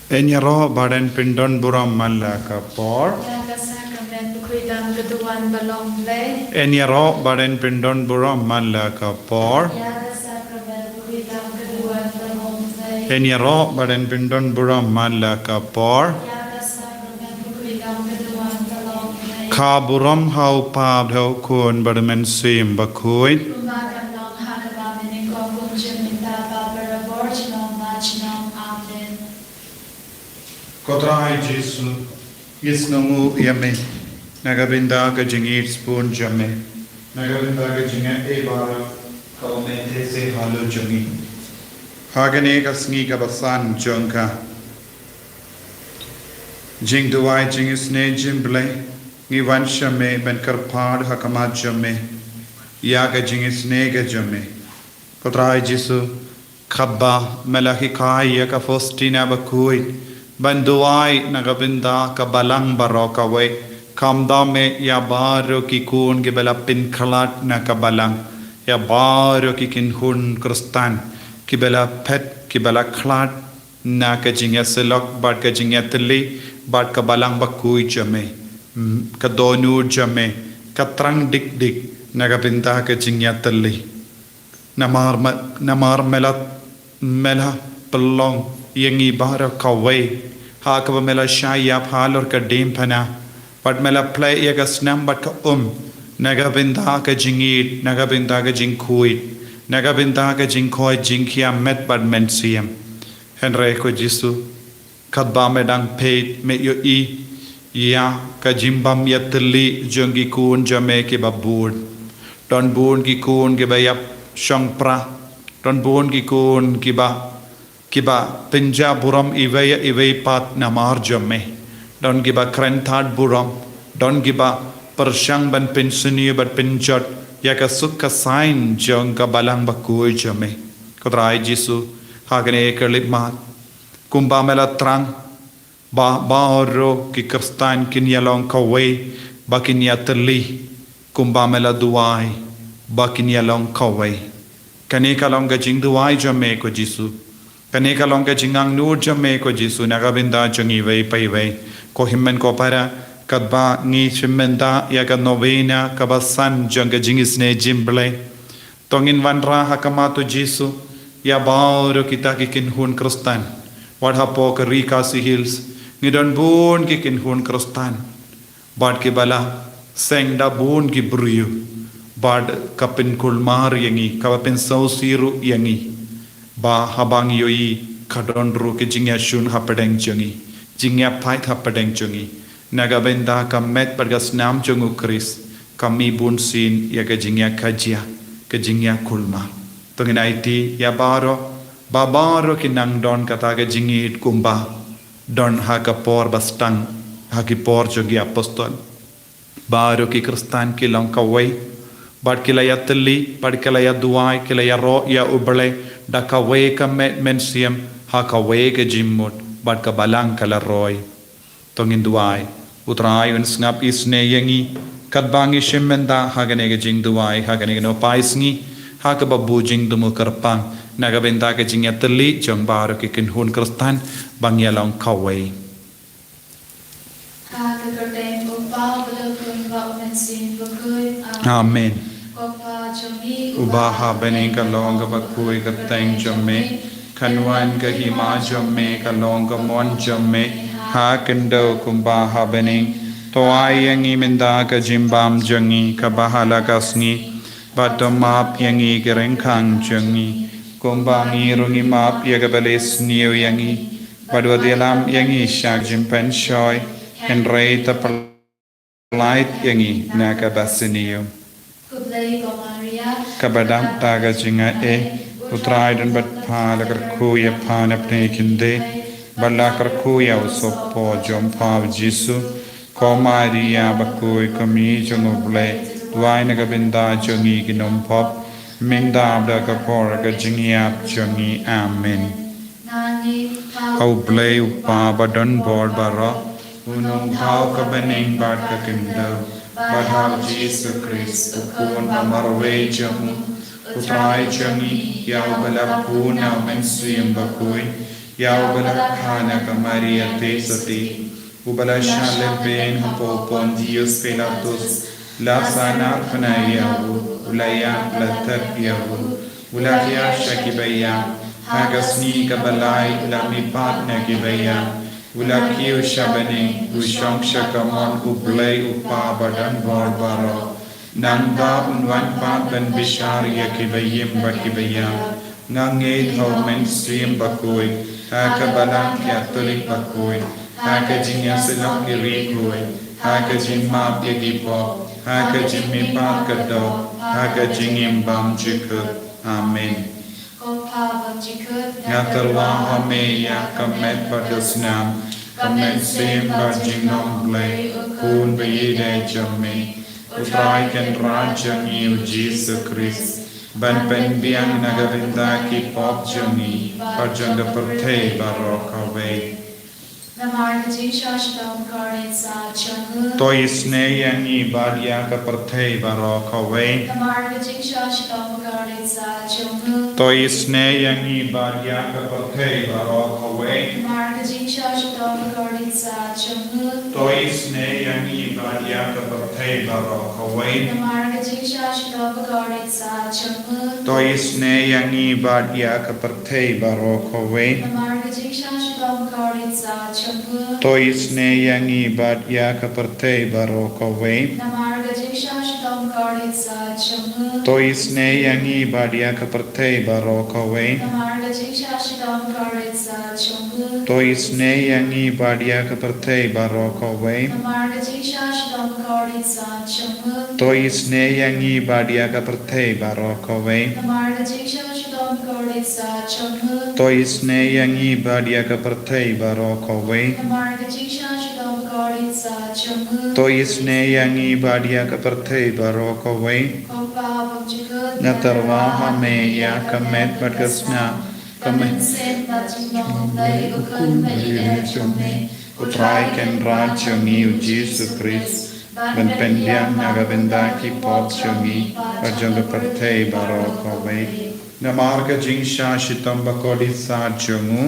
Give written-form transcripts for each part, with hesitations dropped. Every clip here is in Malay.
Enyaro badan pindon buram malaka por. Enyaro badan pindon buram malaka por. Enyaro badan pindon buram malaka por. Ka buram hau pab hau kun badamen sim bakuit. Kotrai Jesu, Yisnamu Yame, Nagabinda Gajingit Spoon Jame, Nagabinda Gajinga Ebara, Kalmente Se Halu Jungi, Haganega Sngi Basan Junka, Jingduai Jingisynei Jingblei, Ivan Shame, Benkarpad Hakamat Jame, Yaga Jingisynei Jame, Kotrai Jesu, Kabba, Melahikai Yaka Fostina Bakui, Banduai Nagabinda Kabalang Barokaway Kamdame Yabaro Kikun Gibela Pin Kalat Nakabalang Yabaro Kikinhun Krustan Kibela Pet Kibela Klat Nakajinga Silok Bad Kajingatili Bad Kabalang Bakui Jame Kadonu Jame Katrang Dik Dik Nagabinda Kajingatili Namar Mela Pelong Yangi Bara Kaway, Hakaba Mela Shaya Palor Kadim Pana, but Mela play Yagasnam but Nagabindaga Jingid, Nagabindaga Jinkuit, Nagabindaga Jinkoi Jinkia met but Mensiam, Henreko Jisu, Kadbamedang paid, met your Ya, Kajimbam Yatali, Jungi Kun Jamaica Babood, Don Boon Gikun Gibayap, Shangpra, Don Boon Gikun Giba. Kiba Pinja Buram Iway Pat Namar Jamme. Don't give a Krentad Buram. Don't give a Pershang Ban Pinsuni but Pinjot Yakasuka sign Jonga Balang Bakui Jamme. Kodrai Jisu Hagane Kerlipmat Kumbamela Trang Baoro Kikastan Kinyalong Kaway Bakinyatali Kumbamela Duai Bakinyalong Kaway Kaneka Longa Jing Duai Jamme Ko Jisu Kaneka Longa Jingang Nur Jame ko Jisu Nagabinda Jungiway Payway ko Himmen ko para Kadba Ni Shimenda Yaga Nobena Kabasan Janga Jingisynei Jingblei Tongin Vanra Hakamato Jisu Yabauro Kita Kikinhun Krustan Wadhapo Karika Si Hills Nidon Boon Kikinhun Krustan Bad Kibala Sengda Boon Kibruyu Bad Kapin Kulmar Yangi Kapin Sausiru Yangi Ba habang yoi kadonru ke jingya shun hapadeng jungi jingya pait hapadeng jungi nagabenda kamet bergas nam jungu kris kami bunsin ya ke jingya kajia ke jingya kulma tongin aiti ya babaro kinang don kata ke jingit kumba don hakapor bastang hakipor jungi apostol baro ki kristan ki longkawai bad kilaya teli bad kilaya duai kilaya ro ya ubale Dakaway ka mensiam hakaway ka jimmut bad ka balang kalaroy tongin duai utray un snap isne yangi kadbangi shimenda hagane ka jing duai hagane no paisngi hakababu jing dumu karpang nagabenta ka jing yatali jong baro ki kinhun kristan bangyalong kaway Amen Ubaha bene ka longa bakui ka teng jamme kanwan ka hima jamme ka longa mon jamme ha kendo kumbaha bene to ayangi menda ka jimbam jangi ka bahala kasngi batomap yangi gerengkang jangi kumbangi rungi map yaga beles niu yangi badwadilam yangi shak jimpen shoy henrei ta palait yangi naka basiniu Kabadam taga jinga utrai dan bat pala kerkuya pana pnekinde bala kerkuya usopo jompa Jisu ko Maria bakui kami Jingblei duai nagabinda jongi ginompop minda abda kapora ka jingiap jongi amen au blei upa badon bor bara unong pau ka bening bad ka kindo Badhal Jesus Christ, ukun pamarwe jamu, utrai jangi, yau balapuna mensuyam bakui, ยาวบลคานากมาเรียเตสติอุบลชาเลเบนฮปปอนดิอุสเปลาตุสลาสานาฟนายาวูอุลายาลัตตยาวูอุลาฮิยาชกิบยาฮากสนีกบลายอุลามิปาตนกิบยาอุลาคิวชาบนีอุชองชกมอนอุบเลอุปาบดันบอร์บารอนันดาอุนวันปาตันบิชาริยกิบยิมบักิบยางางเงยเทาเมนสตรีมบักุยฮากบลังยาตุลิบักุยฮากจิงยาสลักนิริกุยฮากจิงมาเปียกิปอฮากจิงมีปากกระดอฮากจิงยิมบัมจิกอาเมนงาตลาฮาเมียกัมเมตปัดสนามกัมเมตเซมบัดจิงนองเบลคูนไปยีเดจเมอุตรายกันราชนิวจีสคริสบันเป็นเบียงนักวินดาคิปอบจงีปัจจันดประเทศบารอกเวตัวอิสเนยังอีบาลียกับประเทศบารอกเวตัวอิสเนยังอีบาลียกับประเทศบารอกเวตัวอิสเนยังอีบาลียกับประเทศบารอกเวตัวอิสเนยังอีบาลียกับประเทศบารอกเวตัวอิสเนยังอีบาลียกับประเทศบารอกเวตัวอิสเนยังอีบาลียกับประเทศบารอกเวตัวอิสเนยังอีบาลียกับประเทศบารอกเวตัวอิสเนยังอีบาลียกับประเทศบารอกเวตัวอิสเนยังอีบาลียกับประเทศบารอกเวตัวอิสเนยังอีบาลียกับประเทศบารอกเวนัตรวาฮาเมียกัมเมตปัดกสนากัมเมตคุณเรียนจงอุตรายกันราชนิวจีสุคริสบันเป็นยังนักบินดาคิปอบจงีปัจจันดประเทศบารอกเวนามาร์กจิงชาชิตัมบกอดิสาจงู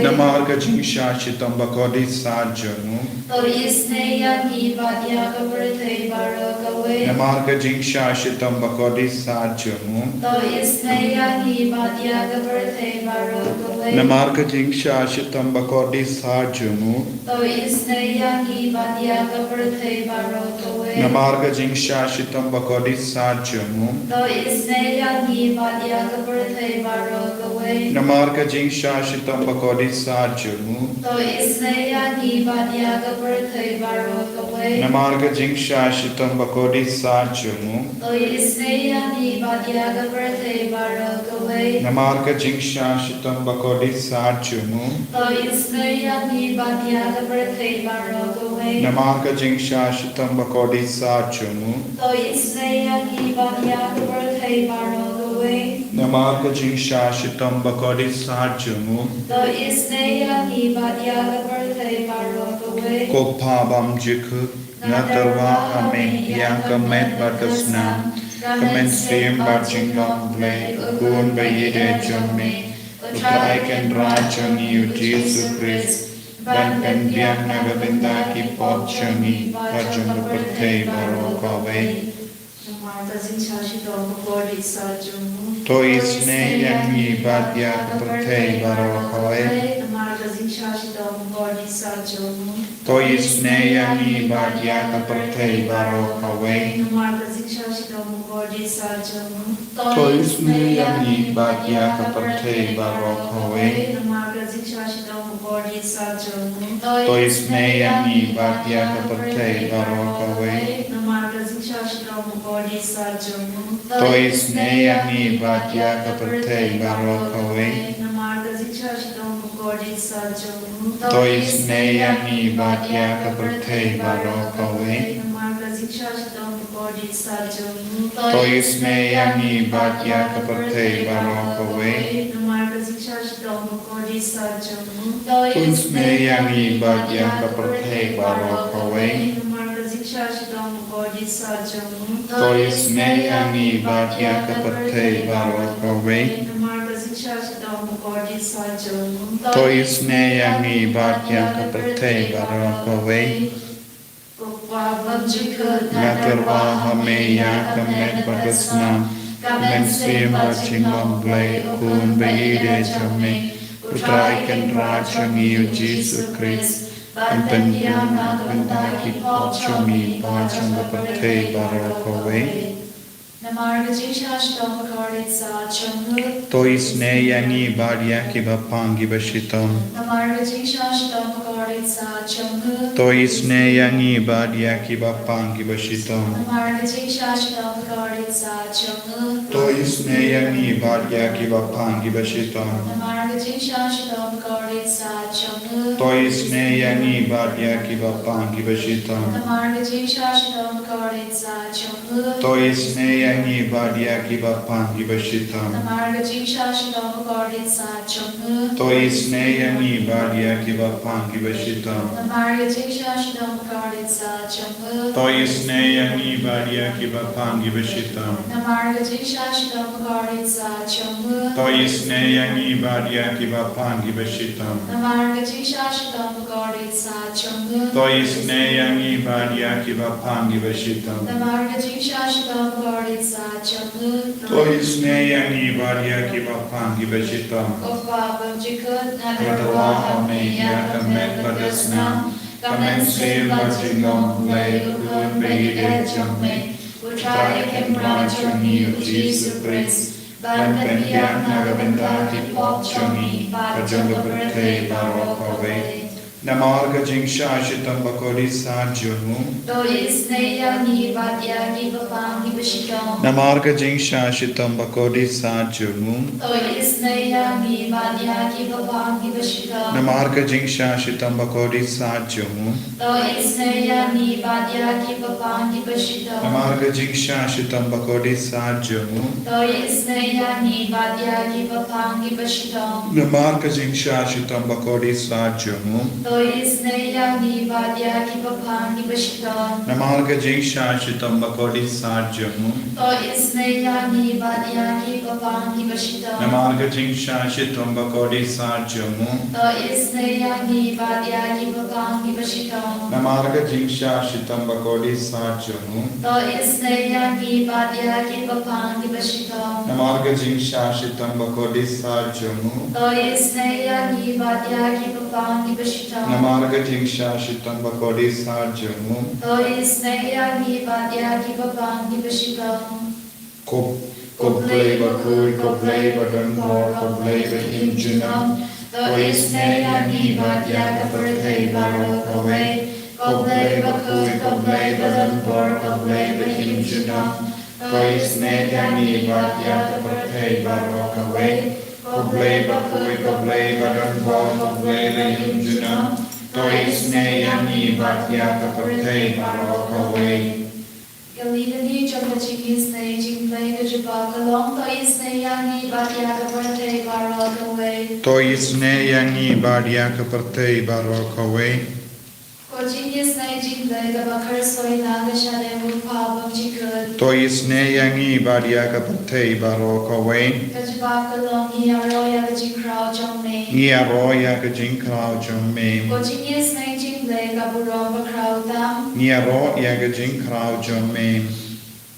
นามาร์กจิงชาชิตัมบกอดิสาจงูนามาร์กจิงชาชิตัมบกอดิสาจงูนามาร์กจิงชาชิตัมบกอดิสาจงูนามาร์กจิงชาชิตัมบกอดิสาจงูนามาร์กจิงชาชิตัมบกอดิสาจงูนามาร์กจิงชาชิตัมบกอดิสาจงูนามาร์กจิงชาชิตัมบกอดิสาจงูนามาร์กจิงชาชิตัมบกอดิสาจงูนามาร์กจิงชาชิตัมบกอดิสาจงูโกพาบัมจิกนาตรวาฮาเมียกัมเมตบัดสนามกัมเมตเซมบัดจิงลองเบลกูนไปยีเดจเมอุตรายกันราชนิวจีสุคริสบันเป็นเบียงนักบินดาคิปอบจงีปัจจันดประเทศบารอกเวตัวอิสเนยังอีบาลียกับประเทศบารอกเวตัวอิสเนยังอีบาลียกับประเทศบารอกเวตัวอิสเนยังอีบาลียกับประเทศบารอกเวตัวอิสเนยังอีบาลียกับประเทศบารอกเวตัวอิสเนยังอีบาลียกับประเทศบารอกเวตัวอิสเนยังอีบาลียกับประเทศบารอกเวตัวอิสเนยังอีบาลียกับประเทศบารอกเวตัวอิสเนยังอีบาลียกับประเทศบารอกเวตัวอิสเนยังอีบาลียกับประเทศบารอกเว Toi Sngi Badya Kapate Barakaway Natarva Hameya Kamet Badasna Kamen Sima Jingblei Kun Bayide Jame Utrai Kendra Changi Jesus Christ Antanyan Bendaki Chami Bajang Kapate Barakaway Toi Sngi Badya Kibapangi Bashitam Toi Sngi Badya Kibapangi Bashitam Toi Sngi Badya Kibapangi Bashitam Toi Sngi Badya Kibapangi Bashitam Toi Sngi Badya Kibapangi Bashitam Toi Sngi Badya Kibapangi Bashitam Toi Sngi Badya Kibapangi Bashitam Toi Sngi Badya Kibapangi Bashitam Toi Sngi Badya Kibapangi Bashitam Toi Sngi Badya Kibapangi Bashitam Nadawa Hameya Kamet Badasna Kamen Sima Jingblei Kun Bayide Jame Utrai Kendra Changi Jesus Christ Banpenyan Nagabendaki Chami Bajang Kapate Barakaway Namarga Jingsha Shitam Bakori Sajunu Namarga Jingsha Shitam Bakori Sajunu Namarga Jingsha Shitam Bakori Sajunu Namarga Jingsha Shitam Bakori Sajunu Namarga Jingsha Shitam Bakori Sajunu Namarga Jingsha Shitam Bakori Sajunu Namarga Jingsha Shitam Bakori Sajunu Namarga Jingsha Shitam Bakori Sajunu Namarga Jingsha Shitam Bakori Sajunu Namarga Jingsha Shitam Bakori Sajunu Koblei Bakuri Koblei Badan Bor Koblei Bahim Junam Toi Sngi Badya Kapate Barakaway Koblei Bakuri Koblei Badan Bor Koblei Bahim Junam Toi Sngi Badya Kapate Barakaway Koblei Bakuri Koblei Badan Bor Koblei Bahim Junam Toi Sngi Badya Kapate Barakaway Galilei Jogga Jingisynei Jingblei Gajibakalong Toi Sngi Badya Kapate Barakaway Toi Sngi Badya Kapate Barakaway Jingisynei Jingblei Gabakar Soina Gashane Rupa Bamjikut Toi Sngi Badya Kapate Barakaway Gajibakalong Iaroya Gajikrao Jongme Iaroya Gajinkrao Jome Jingisynei Jingblei Gaburom Bakrao Tam Iaroya Gajinkrao Jome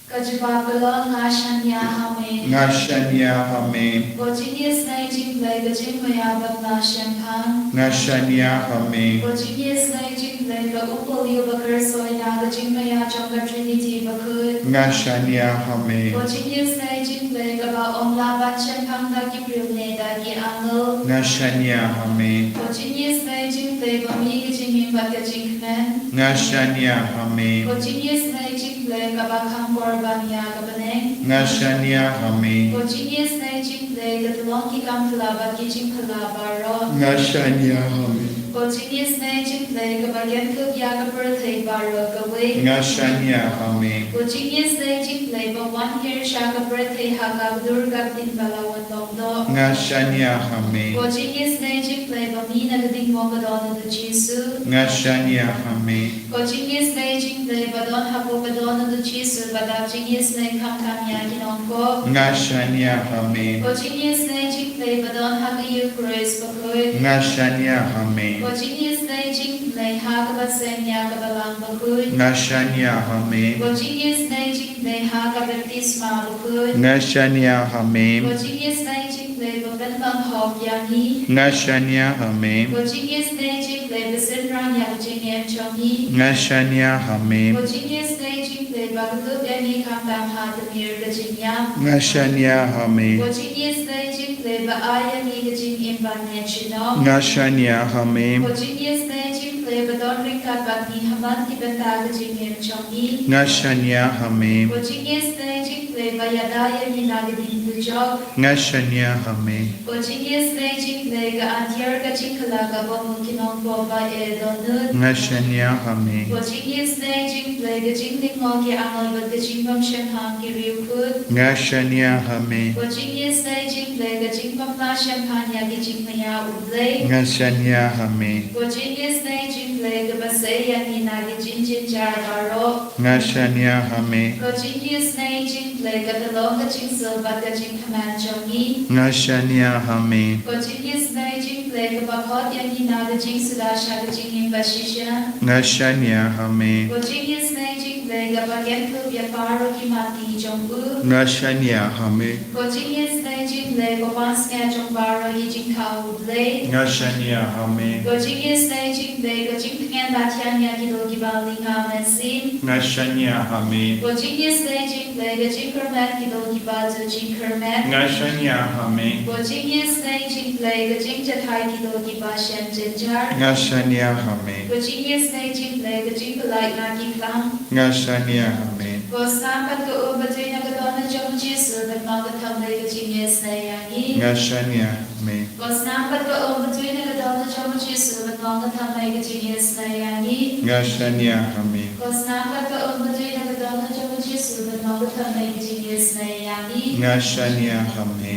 Gajibakalong Ngashanya Hame Ngashanya Hame Jingisynei Jingblei Gajimaya Batna Shempang Ngashanya Hame Jingisynei Jingblei Gaupolio Bakar Soina Gajimaya Jogga Trinity Bakut Ngashanya Hame Jingisynei Jingblei Gaba Omla Bat Shempang Daki Prilne Daki Angel Ngashanya Hame Jingisynei Jingblei Bami Gajimim Bat Gajinkmen Ngashanya Hame Jingisynei Jingblei Gaba Kambor Banya Gabaneng Ngashanya Hame Jingisynei Jingblei Gatlong Ki Kamtala Bat Gijimpala Baro Ngashanya Hame Jingisynei Jingblei Gabagen Kubya Gaberthei Baro Gaway Ngashanya Hame Jingisynei Jingblei Jingblei ba 1 year siya ka birthday haka Durga din balawan longdo. Nga Shanya Hame. Ko Jingisynei Jingblei ba mi nagding mo ka doon do Jesu. Nga Shanya Hame. Ko Jingisynei Jingblei ba doon hapo ka doon do Jesu ba da Jingisynei kam ya kinon ko. Nga Shanya Hame. Ko Jingisynei Jingblei ba doon haka Eucharist ba ko. Nga Shanya Hame. Ko Jingisynei Jingblei haka ba senya ka balang ba ko. Nga Shanya Hame. Ko Jingisynei Jingblei haka baptisma ba ko. Nga Shanya Hame. Ko Jingisynei Jingblei ba ben bang hok yang hi. Nga Shanya Hame. Ko Jingisynei Jingblei ba senrang yang jingem chong hi. Nga Shanya Hame. Ko Jingisynei Jingblei ba gup yang hi kam tam ha demir ga jingyam. Nga Shanya Hame. Ko Jingisynei Jingblei ba ayang hi ga jingem ban ne chino. Nga Shanya Hame. Ko Jingisynei Jingblei ba don ringkat bat ni haman ki benta ga jingem chong hi. Nga Shanya Hame. Ko Jingisynei Jingblei ba yadaya ni na ga din du jog. Nga Shanya Hame. Ko Jingisynei Jingblei ga antier ga jingkala ga bo mu kinong bo ba e don nut. Nga Shanya Hame. Ko Jingisynei Jingblei ga jingling mo ki angal ba ga jingbam shen hang ki riu kut. Nga Shanya Hame. Ko Jingisynei Jingblei ga jingbam la shen pan ya ki jingmaya ublei. Nga Shanya Hame. Ko Jingisynei Jingblei ga basay ya ni na ki jingjin jar baro. Nga Shanya Hame. Ko Jingisynei Jingblei ga dalong ga jingsil ba ga jingkaman jongi. Nga Shanya Hame. Ko Jingisynei Jingblei ga bakot ya ni na ga jingsila sha ga jingim bashisha. Nga Shanya Hame. Ko Jingisynei Jingblei ga bagyan klub ya paro ki mati jongbu. Nga Shanya Hame. Ko Jingisynei Jingblei ga bans nga jongbaro hi jingkau blei. Nga Shanya Hame. Ko Jingisynei Jingblei ga jingtengan batyan ya ki do ki bali nga mensin. Nga Shanya Hame. Ko Jingisynei Jingblei ga jingkermet ki do ki bazu jingkermet. Nga Shanya Hame. Ko Jingisynei Jingblei ga jingjathai ki do ki ba shen jinjar. Nga Shanya Hame. Ko Jingisynei Jingblei ga jingkalai na ki klang. Nga Shanya Hame. Ko sampat ko ubatoy na gadona jong Jesu at mga tamlay ka Jingisynei yangi. Nga Shanya Hame. Ko sampat ko ubatoy na gadona jong Jesu at mga tamlay ka Jingisynei yangi. Nga Shanya Hame. Ko sampat ko ubatoy na gadona jong Jesu at mga tamlay ka Jingisynei yangi. Nga Shanya Hame.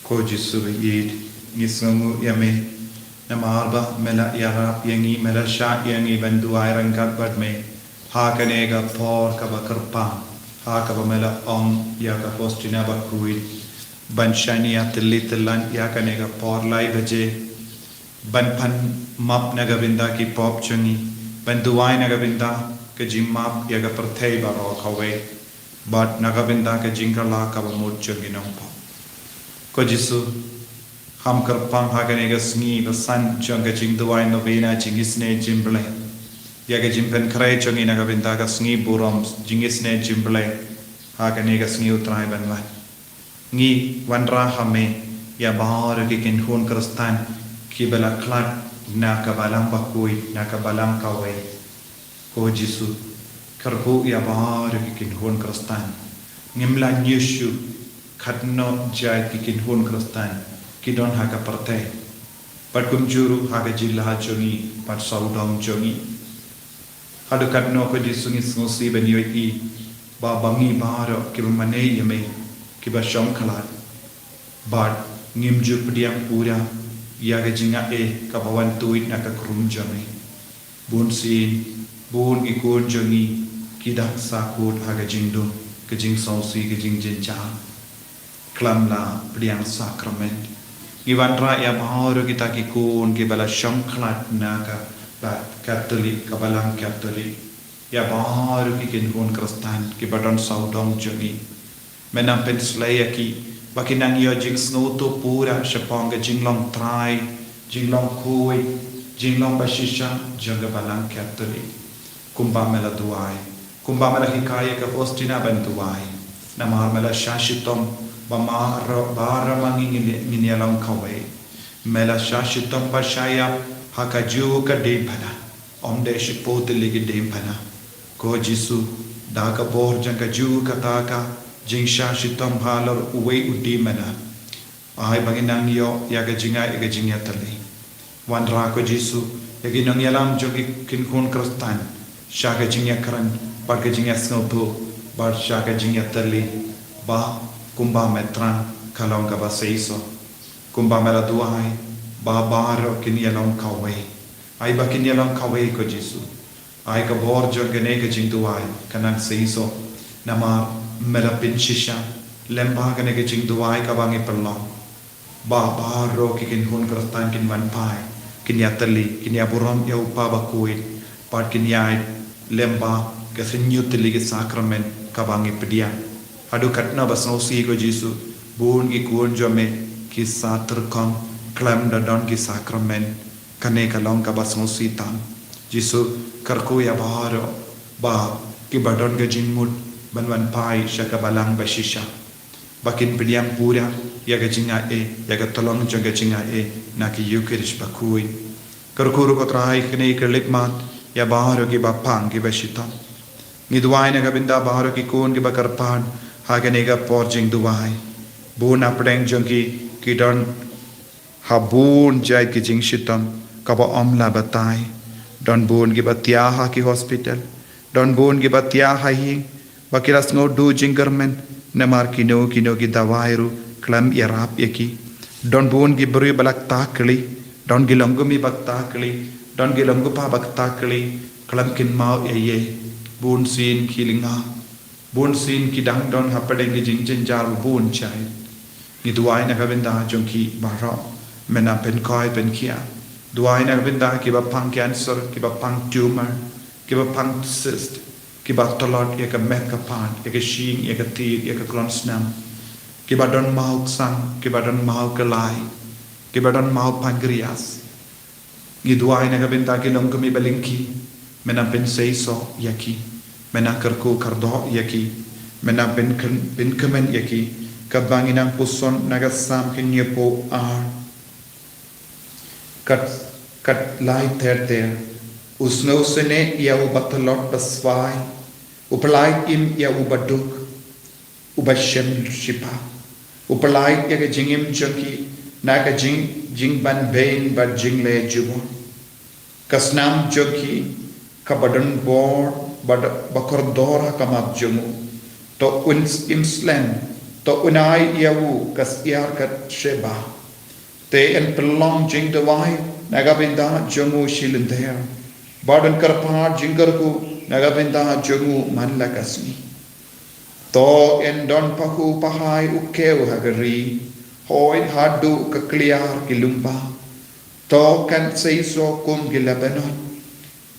Ko Jesu yid ngisungu yame namarba mela yarap yangi mela sha yangi bandu ayrangkat badme hakanega por kabakarpa hakaba mela om yaka postina bakruid banshania tililan yakanega por lai baje banpan map nagabinda ki pop chungi banduai nagabinda ke jimmap yaga perthei baro khawe but nagabinda ke jingkala ka bamut chungi nongpo ko Jesu ham karpang hakanega sngi basan chunga jingduai Nobena Jingisynei Jingblei yaga jimpen krai chungi nagabinda ka sngi buram Jingisynei Jingblei hakanega sngi utrai banwan ngi wanra hame ya bahar ki kin hun kristan ki bala klat na kabalang bakui na kabalang kawai ko Jesu karbu ya bahar ki kin hun kristan ngimla Yesu khatno jai ki kin hun kristan ki don haka partai pat kum juru haga jilha chongi pat saudong chongi hadu katno ko Jesu ngi ngosi ben yoi ba bangi bahar ki mane yeme ki ba shong khalat but ngim ju pdiam pura yaga jinga ka bawan tuit na ka krum jami bun sin bun ki kun jongi ki dak sakut haga jingdo ke jing sausi ke jing jinja klamla pdiang sakrament iwanra ya mahoro kita ki kun ki bala shong khalat na ka ba katolik ka balang katolik ya mahoro ki kin kun kristan ki badon saudong jongi menam pen slaya ki bakinang yo jing snoto pura shapong jinglong trai jinglong koi jinglong bashisha jaga balang katolik kumba mela duai kumba mela hikaya ka postina ban duai namar mela shashitom bamar bara mangi nginyalang kawai mela shashitom bashaya hakaju ka debana omde shipotili ki debana ko Jesu daga bor janga ju kataka jingsha shitom halor uwe udimana ai baginang yo yaga jinga yaga jingya tali wanra ko Jesu yagi nang yalam jogi kin kun kristan shaga jingya karan baga jingya snopo bar shaka jingatali ba kumba metran kalong ka ba seiso kumba mela duai ba baro kinyalong kawe ai ba kinyalong kawe ko Jesu ai ka bor jorgane ka jing duai kanang seiso nama mela pinchisha lemba kane ka jing duai ka bangi pelong ba baro kikin hun kratan kin man pai kinyatali kinyaburam ya upa ba kuit par kinyai lemba ka senyutili ke sakramen ka bangi pedia adu katna basnosi ko Jesu bun ki kuon jome ki satrkam klam da don ki sakramen kane kalong ka basnosi tam Jesu karko ya baharo ba ki badon ga jingmut banwan pai shaka balang bashisha bakin pediam pura ya ga jinga ya ga tolong jaga jinga na ki yukirish bakui karko ko trai kane kerlikmat ya baharo ki bapang ki bashitam Ngiduai na kabinda baharo ki kun ki bakarpan haganega porjing duai bun apdeng jongki kidon habun jai ki jing shitam kaba omla batai don bun ki batia ha ki hospital don bun ki batia ha hi bakiras ngo du jingermen namar kino ki dawairu klam yarap yaki don bun ki beri balak takli don ki longgumi bak takli don ki longgu pa bak takli klam kin mau ye bun sin kilinga bun sin kidang don hapadeng ki jingjen jar bun chai ni duai na kabinda jongki baro mena pen koi pen kia duai na kabinda ki ba pang cancer ki ba pang tumor ki ba pang cyst ki ba tolot ya ka met ka pan ya ka shing ya ka ti ya ka klon snam ki ba don mau sang ki ba don mau kalai ki ba don mau pancreas ni duai na kabinda ki long kumi balinki mena pen seiso yaki mena karko kardo yaki mena pen kemen yaki kabanginang puson nagasam kinyepo ar kat lai ter usno sene ya ubatalot baswai upalai im ya ubaduk ubashem shipa upalai ya ka jingim chaki naga jing ban bain ba jingle jubo kasnam joki kabadon bor bad bakordora kamat jumu to uns imslen to unai yawu kas iar kat sheba te en pelong jing dawai nagabinda jumu shilindher badan karpar jingarku nagabinda jumu manlakasni to en don paku pahai ukeu hagari hoi hadu kakliar kilumba to kan seiso kum gilabanon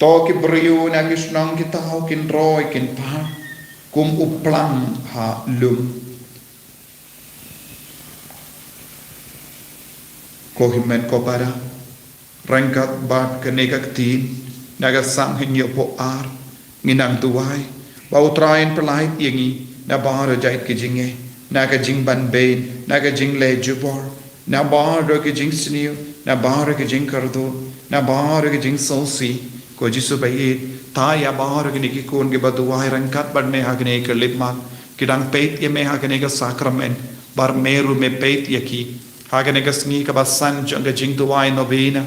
to ki briu na kisnang kitao kin roy kin pa kum uplang ha lum ko himen ko para rangkat bat kenegak tin naga sang hinyo po ar nginang tuwai bau train pelait yengi na baro jait ki jinge naga jingban bain naga jingle jubor na baro ki jingsni na baro ki jingkardo na baro ki jingsosi ko Jesu bai ta ya bahar ki ki kon ke baduai rangkat badne hagne ke lipma kidang peit ye me hagne ka sakrament bar meru me peit yaki hagne ka sngi ka basan janga jing duai Nobena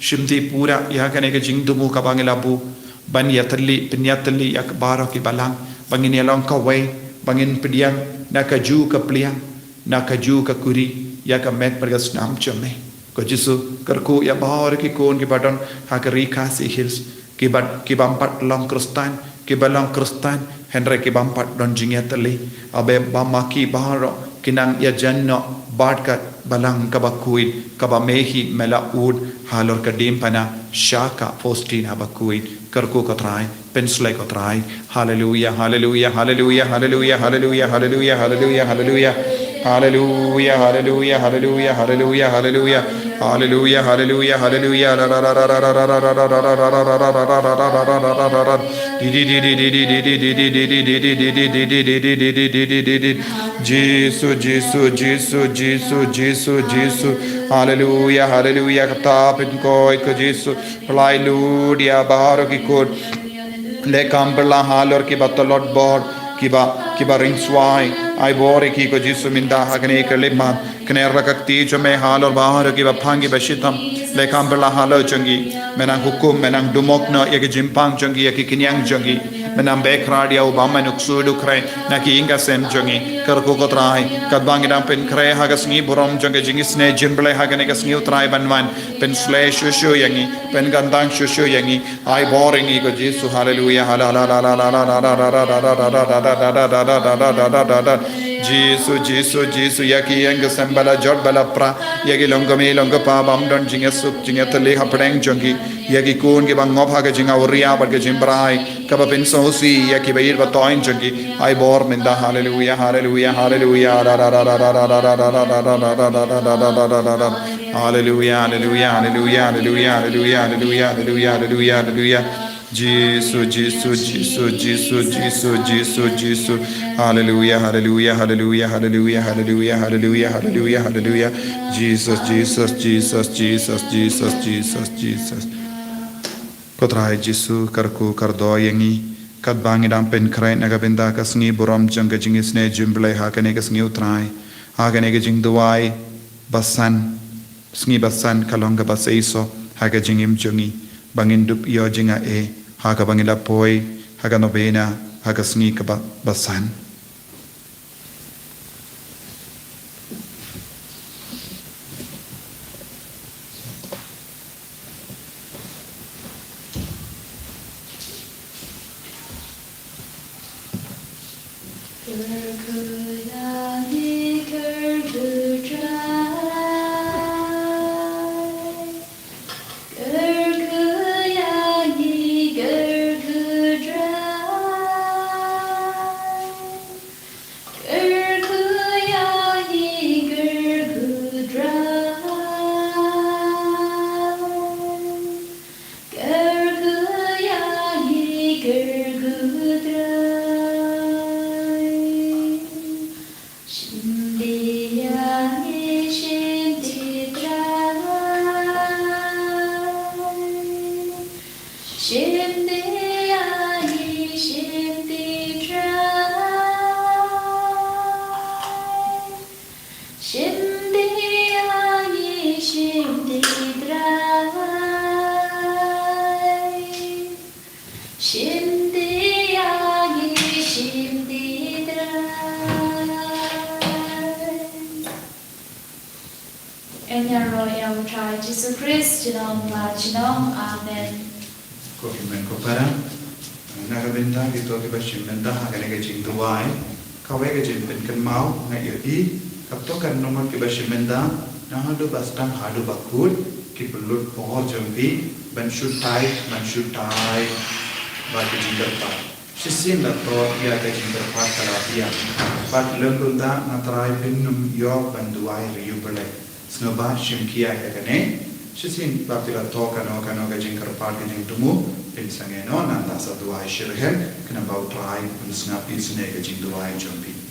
shimti pura ya hagne ka jing dumu ka bangilabu ban yatali pinyatali yak baro ki balang bangin yalong ka wai bangin pediang na ka ju ka pliang na ka ju ka kuri ya ka met pergas nam chame ko Jesu karku ya bahar ki kon ki badon hakari kasi hills ki bampat long krustan ki balang krustan henre ki bampat don jingetali abe bamaki baharo kinang ya janno badkat balang kabakuid kabamehi mela ud halor kadim pana shaka postin abakuid karku kotrai penslai kotrai hallelujah hallelujah hallelujah hallelujah hallelujah hallelujah hallelujah hallelujah hallelujah hallelujah hallelujah hallelujah hallelujah hallelujah hallelujah hallelujah Jesus Jesus Jesus Jesus Jesus Jesus hallelujah hallelujah katapin koi ko Jesus hallelujah baro ki kod le kambla halor ki batolot board kiba ring swai ai bore ki ko Jesu minda hagne kelema kne rakakti jo me halor bahar ki ba phangi bashitam le kambla halo changi menang hukum menang dumokna yek jimpang changi yek kinyang changi menambe kradia ubama nuksu dukre naki inga sem jongi karku kotrai kadbangidam pen kre hagasngi burom jonge jingisynei Jingblei hagane gasngi utrai banwan pen sle shushu yangi pen gandang shushu yangi ai boring go Jesu hallelujah Jesus yaki yang sembala jod bala pra yaki longami longapa bam don jingasuk jingatali hapdeng jongi yaki kun ki bang ngopha jinga uria but Jingblei kaba pen sosi yaki bayir batoin jongi ai bor minda hallelujah hallelujah hallelujah hallelujah hallelujah hallelujah hallelujah hallelujah hallelujah hallelujah hallelujah hallelujah Jesus, Jesus, Jesus, Jesus, Jesus, Jesus, Jesus. Hallelujah, hallelujah, hallelujah, hallelujah, hallelujah, hallelujah, hallelujah, hallelujah. Jesus, Jesus, Jesus, Jesus, Jesus, Jesus, Jesus. Kotrai Jesus karku kardo yangi kadbangidam pen krai nagabinda kasngi buram janga jingisynei Jingblei hakane kasngi utrai hakane jingduai basan sngi basan kalonga basaiso haga jingim jongi bangindup yo jinga haga bangila poi haga Nobena haga sngi ka basan Jesus Christ, Amen. Kokimen kopara nagabinda gitu ke bashimenda hagane ke jingduai kawe ke jimpen kan mau ngayi kapto kan nomor ke bashimenda nahadu bastam hadu bakul ki belut pohon jombi ban shutai bagi jingderpa sisin lato ya ke jingderpa kalapia bat lembunda natrai pinnum yo banduai riubele snoba shimkia kagane Shisin Baptila Toka no Kanoga Jinkarpar Jingtumu, Pinsangeno, Nanda Saduai Shirhen, Kanabau Trai, and Snappy Snake Jinduai Jumpy.